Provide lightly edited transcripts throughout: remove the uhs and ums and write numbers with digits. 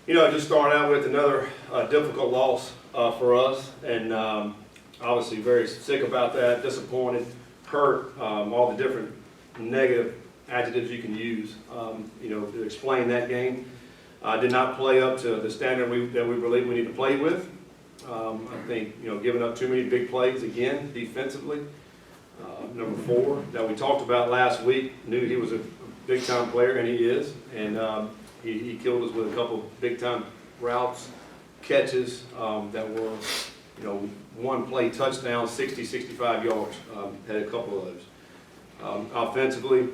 Just start out with another difficult loss for us, and obviously very sick about that, disappointed, hurt, all the different negative adjectives you can use, to explain that game. Did not play up to the standard that we believe we need to play with. I think, giving up too many big plays again defensively. Number 4 that we talked about last week, knew he was a big-time player, and he is, and he killed us with a couple big-time routes, catches that were, one-play touchdown, 60, 65 yards. Had a couple of those. Offensively,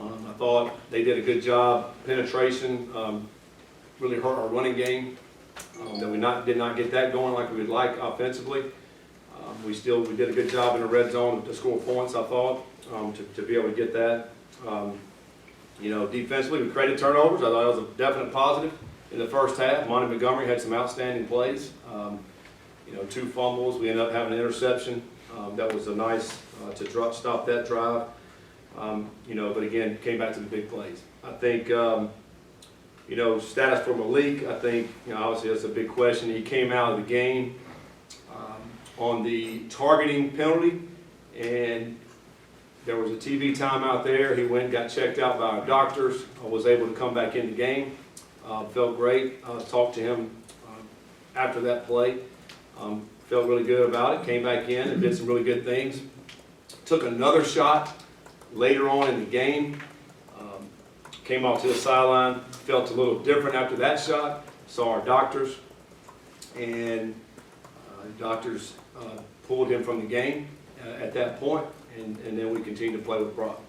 I thought they did a good job. Penetration really hurt our running game. That we did not get that going like we would like offensively. We did a good job in the red zone to score points, I thought, to be able to get that. Defensively, we created turnovers. I thought it was a definite positive in the first half. Monty Montgomery had some outstanding plays. 2 fumbles. We ended up having an interception. That was a nice to stop that drive. But again, came back to the big plays. I think, status for Malik, I think, obviously that's a big question. He came out of the game on the targeting penalty, and there was a TV timeout there. He went and got checked out by our doctors, was able to come back in the game. Felt great. Talked to him after that play. Felt really good about it. Came back in and did some really good things. Took another shot later on in the game. Came off to the sideline. Felt a little different after that shot. Saw our doctors, and doctors pulled him from the game at that point, and then we continued to play with Brock.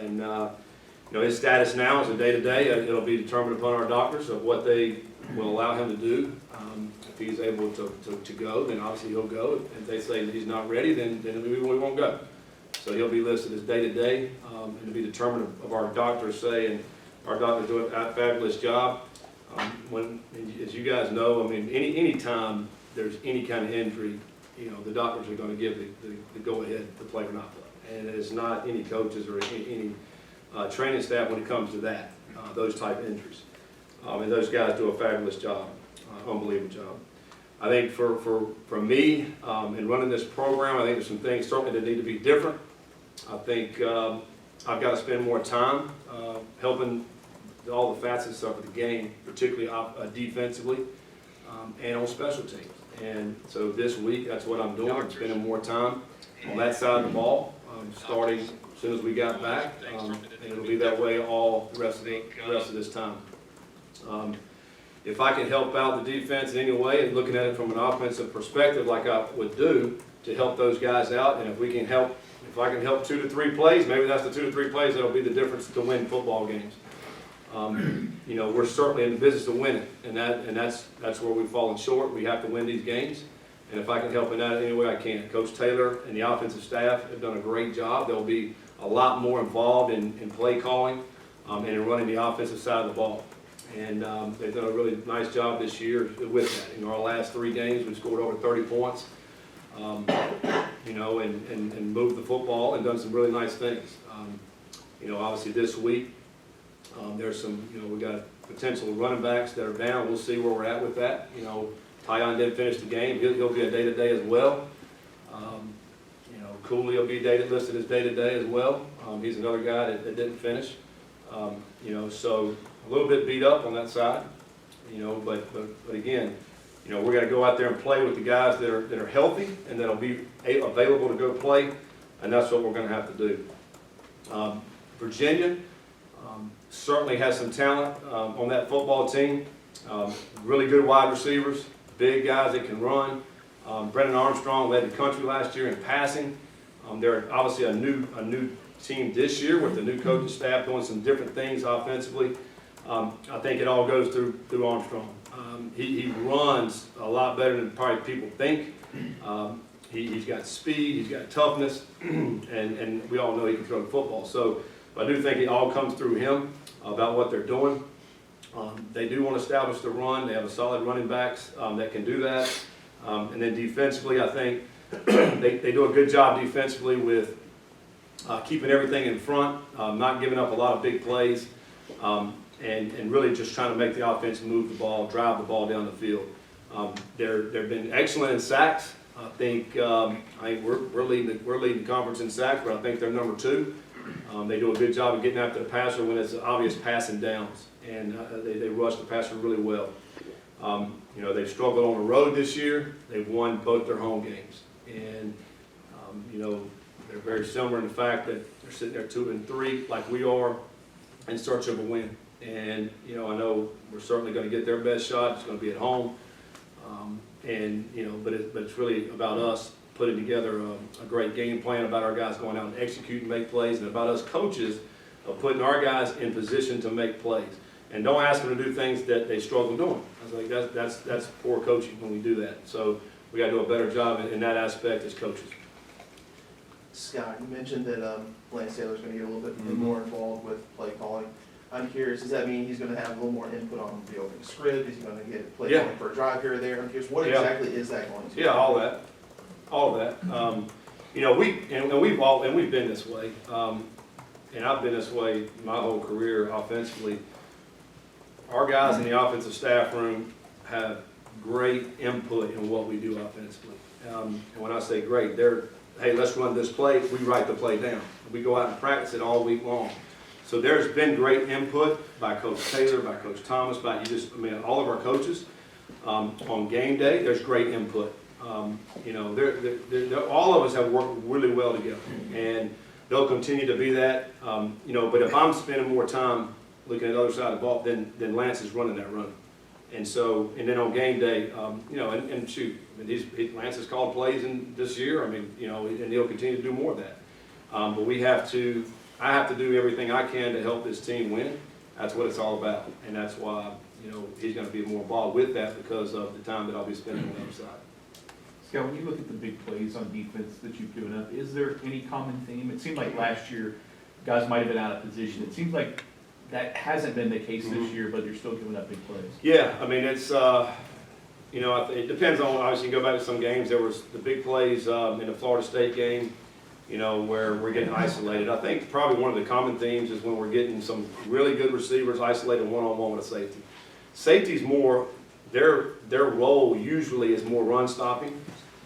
And his status now is a day-to-day. It'll be determined upon our doctors of what they will allow him to do. If he's able to go, then obviously he'll go. If they say that he's not ready, then we won't go. So he'll be listed as day-to-day, and it'll be determined of our doctors say, and our doctors do a fabulous job. As you guys know, any time there's any kind of injury, the doctors are going to give the go-ahead to play or not play. And it's not any coaches or any training staff when it comes to that, those type of injuries. And those guys do a fabulous job, unbelievable job. I think for me, in running this program, I think there's some things certainly that need to be different. I think I've got to spend more time helping all the facets of the game, particularly defensively and on special teams. And so this week, that's what I'm doing. I'm spending more time on that side of the ball, starting as soon as we got back, and it'll be that way all the rest of this time. If I can help out the defense in any way, and looking at it from an offensive perspective, like I would do, to help those guys out, and if I can help 2 to 3 plays, maybe that's the 2 to 3 plays that'll be the difference to win football games. We're certainly in the business of winning, and that's where we've fallen short. We have to win these games, and if I can help in that any way I can. Coach Taylor and the offensive staff have done a great job. They'll be a lot more involved in play calling and in running the offensive side of the ball. And they've done a really nice job this year with that. In our last 3 games, we've scored over 30 points, and moved the football and done some really nice things. Obviously this week, there's some, we got potential running backs that are down. We'll see where we're at with that. Tyon didn't finish the game. He'll be a day-to-day as well. Cooley will be listed as day-to-day as well. He's another guy that didn't finish. So a little bit beat up on that side. But again, we're going to go out there and play with the guys that are healthy and that'll be available to go play, and that's what we're going to have to do. Virginia certainly has some talent on that football team. Really good wide receivers, big guys that can run. Brennan Armstrong led the country last year in passing. They're obviously a new team this year with the new coaching staff doing some different things offensively. I think it all goes through Armstrong. He runs a lot better than probably people think. He's got speed, he's got toughness, and we all know he can throw the football. So I do think it all comes through him about what they're doing. They do want to establish the run. They have a solid running backs that can do that. And then defensively, I think they do a good job defensively with keeping everything in front, not giving up a lot of big plays. and really just trying to make the offense move the ball, drive the ball down the field. They've been excellent in sacks. I think we're leading the conference in sacks, but I think they're number 2. They do a good job of getting after the passer when it's obvious passing downs, and they rush the passer really well. They've struggled on the road this year. They've won both their home games, and they're very similar in the fact that they're sitting there 2-3 like we are in search of a win. And I know we're certainly going to get their best shot. It's going to be at home, but it's really about us putting together a great game plan, about our guys going out and execute and make plays, and about us coaches of putting our guys in position to make plays. And don't ask them to do things that they struggle doing. I was like, that's poor coaching when we do that. So we got to do a better job in that aspect as coaches. Scott, you mentioned that Lance Taylor's going to get a little bit more involved with play calling. I'm curious, does that mean he's going to have a little more input on the opening script? Is he going to get play calling for a drive here or there? I'm curious, what exactly is that going to be? Yeah, all of that. We've been this way, and I've been this way my whole career offensively. Our guys in the offensive staff room have great input in what we do offensively. And when I say great, hey, let's run this play, we write the play down. We go out and practice it all week long. So there's been great input by Coach Taylor, by Coach Thomas, all of our coaches. On game day, there's great input. All of us have worked really well together, and they'll continue to be that. But if I'm spending more time looking at the other side of the ball, then Lance is running that run. And then on game day, Lance has called plays in this year. And he'll continue to do more of that. But I have to do everything I can to help this team win. That's what it's all about, and that's why he's going to be more involved with that because of the time that I'll be spending on the other side. Scott, when you look at the big plays on defense that you've given up, is there any common theme? It seemed like last year guys might have been out of position. It seems like that hasn't been the case this year, but you're still giving up big plays. Yeah, it's it depends on, obviously you go back to some games. There was the big plays in the Florida State game, where we're getting isolated. I think probably one of the common themes is when we're getting some really good receivers isolated one-on-one with a safety. Safety's more, their role usually is more run stopping,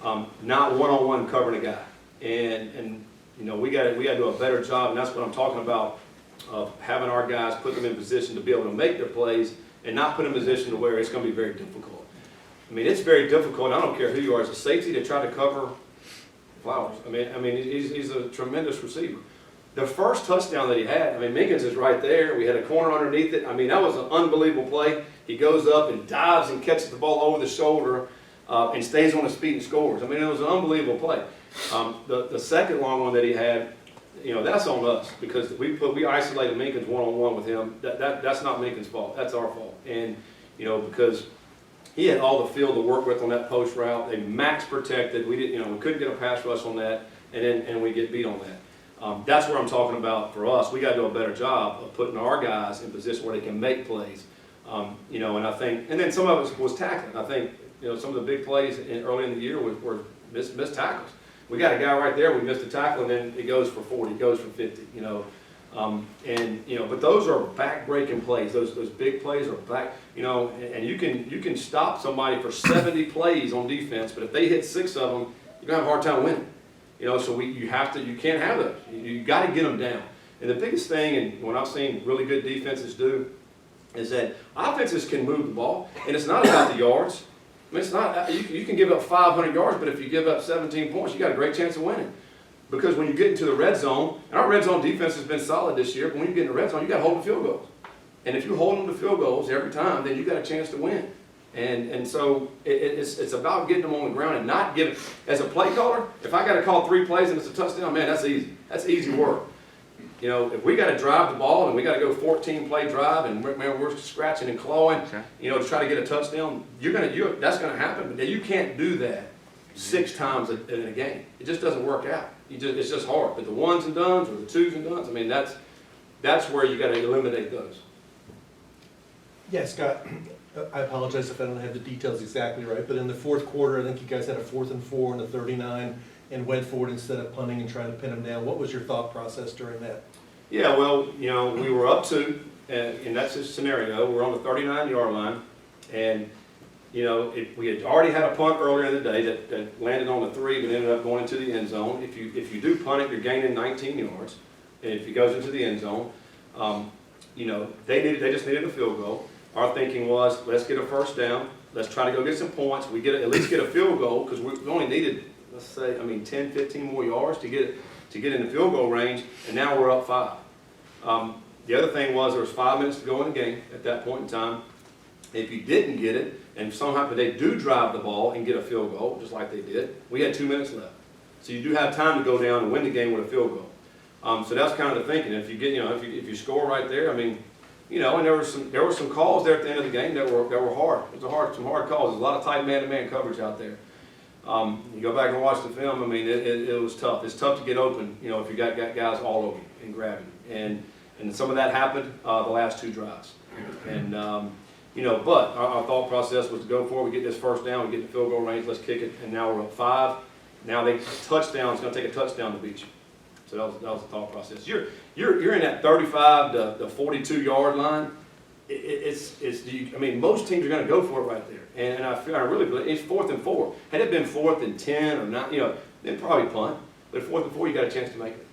not one-on-one covering a guy. And we got to do a better job, and that's what I'm talking about, of having our guys put them in position to be able to make their plays and not put them in position to where it's going to be very difficult. It's very difficult. I don't care who you are as a safety to try to cover Flowers. He's a tremendous receiver. The first touchdown that he had, Minkins is right there. We had a corner underneath it. That was an unbelievable play. He goes up and dives and catches the ball over the shoulder and stays on his feet and scores. It was an unbelievable play. The second long one that he had, that's on us because we isolated Minkins one-on-one with him. That's not Minkins' fault. That's our fault. And because he had all the field to work with on that post route. They max protected. We didn't, we couldn't get a pass rush on that, and we get beat on that. That's where I'm talking about for us. We got to do a better job of putting our guys in position where they can make plays. And I think, and then some of it was tackling. I think, some of the big plays early in the year were missed tackles. We got a guy right there. We missed a tackle, and then it goes for 40, it goes for 50. But those are back-breaking plays. Those big plays are back. And you can stop somebody for 70 plays on defense, but if they hit 6 of them, you're gonna have a hard time winning. So you can't have those. You got to get them down. And the biggest thing, and what I've seen really good defenses do, is that offenses can move the ball, and it's not about the yards. It's not. You can give up 500 yards, but if you give up 17 points, you got a great chance of winning. Because when you get into the red zone, and our red zone defense has been solid this year, but when you get in the red zone, you got to hold the field goals. And if you hold them to field goals every time, then you got a chance to win. And so it's about getting them on the ground and not giving. As a play caller, if I got to call 3 plays and it's a touchdown, man, that's easy. That's easy work. If we got to drive the ball and we got to go 14-play drive and we're scratching and clawing, to try to get a touchdown, that's going to happen. But you can't do that 6 times in a game. It just doesn't work out. It's just hard. But the ones and dones or the twos and dones, that's where you got to eliminate those. Yeah, Scott, I apologize if I don't have the details exactly right, but in the fourth quarter, I think you guys had a 4th and 4 and a 39 and went for it instead of punting and trying to pin them down. What was your thought process during that? Yeah, well, we were up 2, and that's a scenario, we're on the 39-yard line, and, you know, we had already had a punt earlier in the day that landed on the 3, but ended up going into the end zone. If you do punt it, you're gaining 19 yards, and if it goes into the end zone, you know, they just needed a field goal. Our thinking was, let's get a first down, let's try to go get some points, at least get a field goal, because we only needed, let's say, 10, 15 more yards to get in the field goal range, and now we're up 5. The other thing was there was 5 minutes to go in the game at that point in time. If you didn't get it, and somehow they do drive the ball and get a field goal, just like they did, we had 2 minutes left. So you do have time to go down and win the game with a field goal. So that's kind of the thinking. If you get, you know, if you score right there, I mean, you know, and there were some calls there at the end of the game that were hard. It was some hard calls. There's a lot of tight man-to-man coverage out there. You go back and watch the film. I mean, it was tough. It's tough to get open, you know, if you got guys all over you and grabbing you. And some of that happened the last 2 drives. And you know, but our thought process was to go for it. We get this first down, we get the field goal range, let's kick it, and now we're up 5. Now touchdown. It's going to take a touchdown to beat you. So that was the thought process. You're in that 35 to 42-yard line. I mean, most teams are going to go for it right there. And I really believe it's 4th and 4. Had it been 4th and 10 or not, you know, they'd probably punt. But 4th and 4, you got a chance to make it.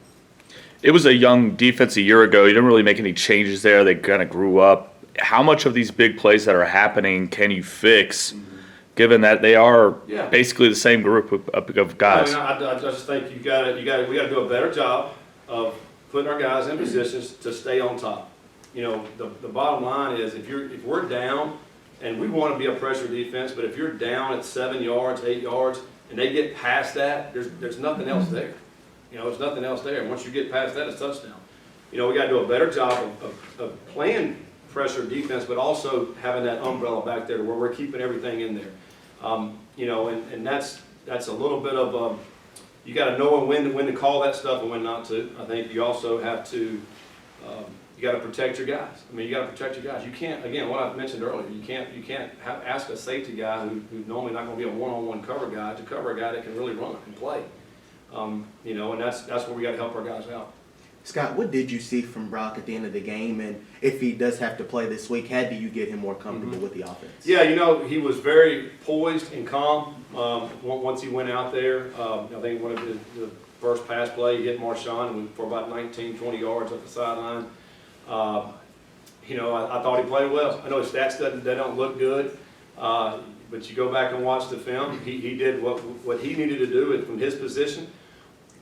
It was a young defense a year ago. You didn't really make any changes there. They kind of grew up. How much of these big plays that are happening can you fix, given that they are basically the same group of guys? I just think we got to do a better job of putting our guys in positions to stay on top. You know, the bottom line is if we're down, and we want to be a pressure defense, but if you're down at 7 yards, 8 yards, and they get past that, there's nothing else there. You know, there's nothing else there. And once you get past that, it's touchdown. You know, we got to do a better job of playing pressure defense, but also having that umbrella back there where we're keeping everything in there. You know, and that's a little bit of you got to know when to call that stuff and when not to. I think you also have to you got to protect your guys. I mean, you got to protect your guys. You can't, again, what I mentioned earlier, you can't ask a safety guy who's normally not going to be a one-on-one cover guy to cover a guy that can really run and play. You know, and that's where we got to help our guys out. Scott, what did you see from Brock at the end of the game? And if he does have to play this week, how do you get him more comfortable with the offense? Yeah, you know, he was very poised and calm once he went out there. I think one of the first pass play, he hit Marshawn for about 19, 20 yards up the sideline. You know, I thought he played well. I know his stats they don't look good, but you go back and watch the film. He did what he needed to do from his position.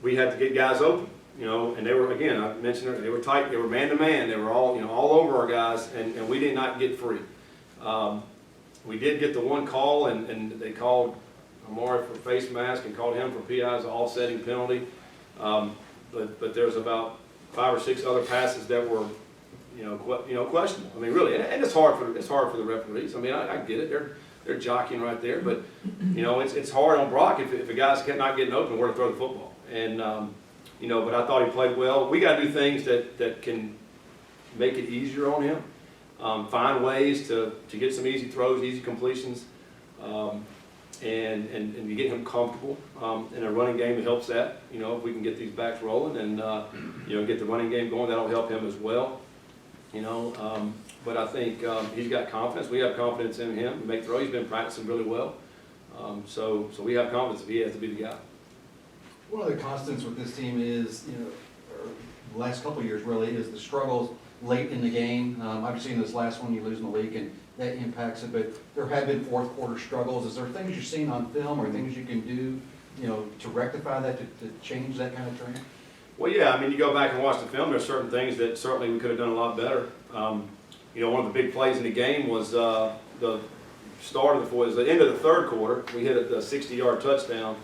We had to get guys open. You know, and they were, again, I mentioned earlier, they were tight, they were man-to-man, they were all, you know, all over our guys, and we did not get free. We did get the one call, and they called Amari for face mask and called him for PI's offsetting penalty. But there's about 5 or 6 other passes that were, you know, questionable. I mean, really, and it's hard for the referees. I mean, I get it, they're jockeying right there, but you know, it's hard on Brock if a guy's not getting open where to throw the football. And you know, but I thought he played well. We got to do things that can make it easier on him. Find ways to get some easy throws, easy completions, and to get him comfortable. In a running game, it helps that. You know, if we can get these backs rolling and you know, get the running game going, that'll help him as well. You know, but I think he's got confidence. We have confidence in him to make throws. He's been practicing really well. So we have confidence if he has to be the guy. One of the constants with this team is, you know, or the last couple of years really, is the struggles late in the game. Obviously in this last one you lose in the league and that impacts it, but there have been fourth quarter struggles. Is there things you're seeing on film or things you can do, you know, to rectify that, to change that kind of trend? Well, yeah, I mean, you go back and watch the film, there's certain things that certainly we could have done a lot better. You know, one of the big plays in the game was the start of the end of the third quarter. We hit a 60-yard touchdown.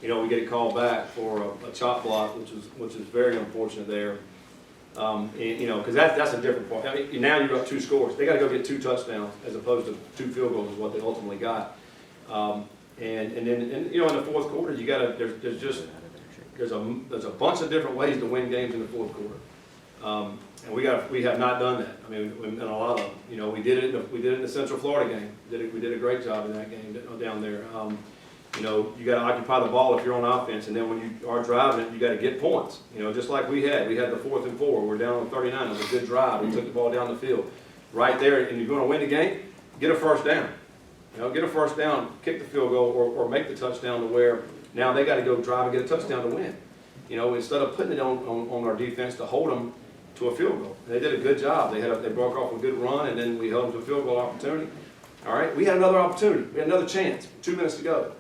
You know, we get a call back for a chop block, which is very unfortunate there. And, you know, because that's a different point. I mean, now you're up 2 scores. They got to go get 2 touchdowns as opposed to 2 field goals is what they ultimately got. And then you know, in the fourth quarter, you got to there's a bunch of different ways to win games in the fourth quarter. And we have not done that. I mean, in a lot of them. You know, we did it in the Central Florida game. We did a great job in that game down there. you know, you gotta occupy the ball if you're on offense, and then when you are driving it, you gotta get points. You know, just like we had the 4th and 4, we're down on 39, it was a good drive, we took the ball down the field. Right there, and you're gonna win the game, get a first down. You know, get a first down, kick the field goal, or make the touchdown to where now they gotta go drive and get a touchdown to win. You know, instead of putting it on our defense to hold them to a field goal. They did a good job. They broke off a good run, and then we held them to a field goal opportunity. All right, we had another opportunity. We had another chance. 2 minutes to go.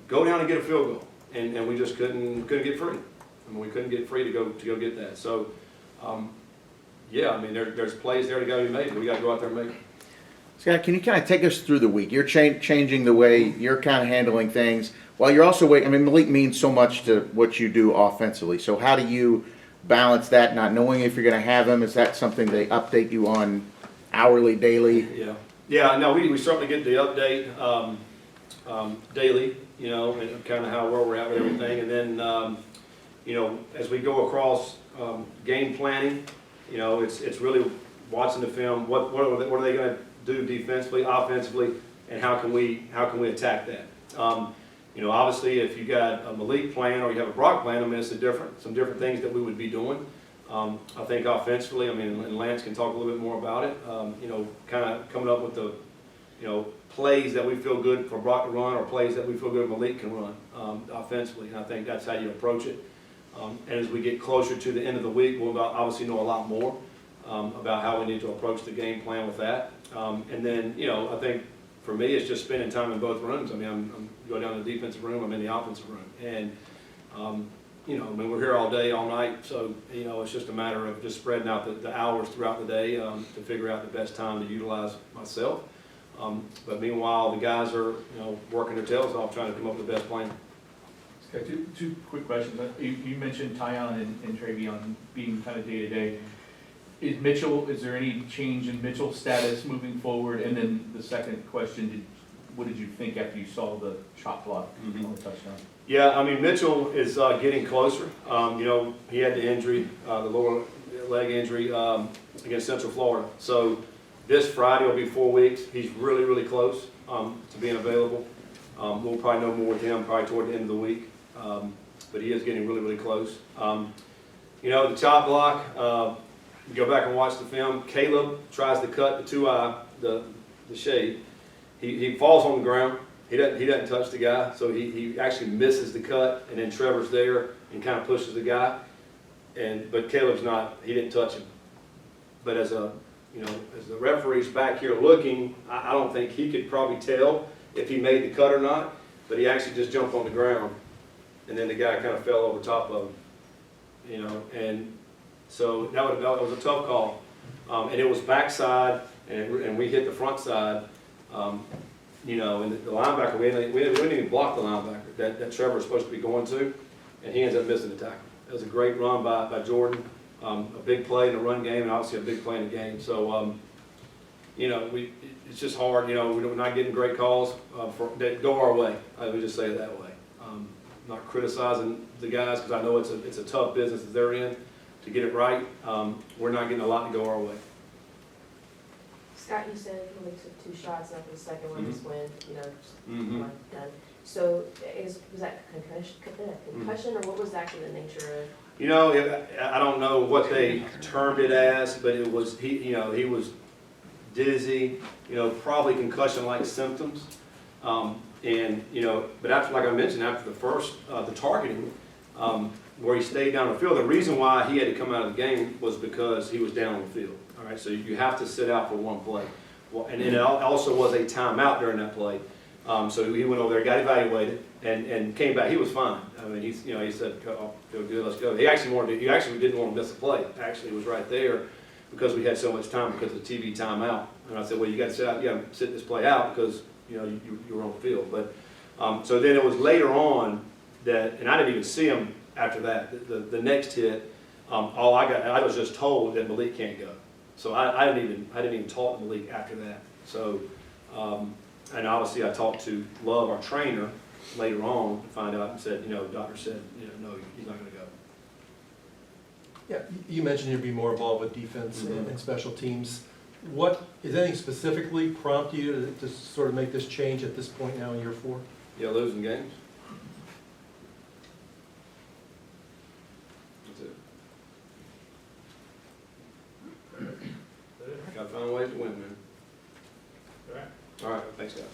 Go down and get a field goal, and we just couldn't get free. I mean, we couldn't get free to go get that. So, yeah, I mean, there's plays there that got to be made, but we got to go out there and make them. Scott, can you kind of take us through the week? You're changing the way you're kind of handling things, while you're also I mean, Malik means so much to what you do offensively. So how do you balance that, not knowing if you're going to have him? Is that something they update you on hourly, daily? Yeah. No, we certainly get the update daily, you know, and kind of where we're at with everything. And then, you know, as we go across game planning, you know, it's really watching the film. What are they going to do defensively, offensively, and how can we attack that? You know, obviously, if you got a Malik plan or you have a Brock plan, I mean, it's some different things that we would be doing. I think offensively, I mean, and Lance can talk a little bit more about it. You know, kind of coming up with the, you know, plays that we feel good for Brock to run, or plays that we feel good Malik can run offensively. And I think that's how you approach it. And as we get closer to the end of the week, we'll obviously know a lot more about how we need to approach the game plan with that. And then, you know, I think for me, it's just spending time in both rooms. I mean, I'm going down to the defensive room, I'm in the offensive room. And, you know, I mean, we're here all day, all night, so, you know, it's just a matter of just spreading out the hours throughout the day to figure out the best time to utilize myself. But meanwhile, the guys are, you know, working their tails off trying to come up with the best plan. Okay, two quick questions. You mentioned Tyon and Travion being kind of day-to-day. Is there any change in Mitchell's status moving forward? And then the second question, what did you think after you saw the shot block on the touchdown? Yeah, I mean, Mitchell is getting closer. You know, he had the injury, the lower leg injury against Central Florida. So this Friday will be 4 weeks. He's really, really close to being available. We'll probably know more with him probably toward the end of the week. But he is getting really, really close. You know, the chop block, you go back and watch the film. Caleb tries to cut the 2-eye, the shade. He falls on the ground. He doesn't touch the guy, so he actually misses the cut, and then Trevor's there and kind of pushes the guy. But Caleb's not. He didn't touch him. But as the referee's back here looking, I don't think he could probably tell if he made the cut or not. But he actually just jumped on the ground, and then the guy kind of fell over top of him. You know, and so that was a tough call, and it was backside, and we hit the front side. You know, and the linebacker, we didn't even block the linebacker that Trevor was supposed to be going to, and he ends up missing the tackle. It was a great run by Jordan, a big play in the run game, and obviously a big play in the game. So, you know, it's just hard. You know, we're not getting great calls that go our way. I would just say it that way. Not criticizing the guys because I know it's a tough business that they're in to get it right. We're not getting a lot to go our way. Scott, you said you only took 2 shots after the second one just went, you know, just one done. So was that concussion or what was actually the nature of? You know, I don't know what they termed it as, but it was he was dizzy, you know, probably concussion-like symptoms, and you know, but after, like I mentioned, after the first the targeting, where he stayed down the field, the reason why he had to come out of the game was because he was down on the field. All right, so you have to sit out for one play. Well, and then it also was a timeout during that play. So he went over there, got evaluated, and came back. He was fine. I mean, he said, "Oh, feel good, let's go." He actually didn't want to miss a play. Actually, it was right there because we had so much time because of the TV timeout. And I said, "Well, you got to sit out. You got to sit this play out because you know you were on the field." But so then it was later on that, and I didn't even see him after that. The next hit, I was just told that Malik can't go. So I didn't even talk to Malik after that. So, and obviously I talked to Love, our trainer, later on to find out and said, you know, the doctor said, you know, no, he's not going to go. Yeah, you mentioned you'd be more involved with defense and special teams. What is anything specifically prompt you to sort of make this change at this point now in year 4? Yeah, losing games. All right, thanks, guys.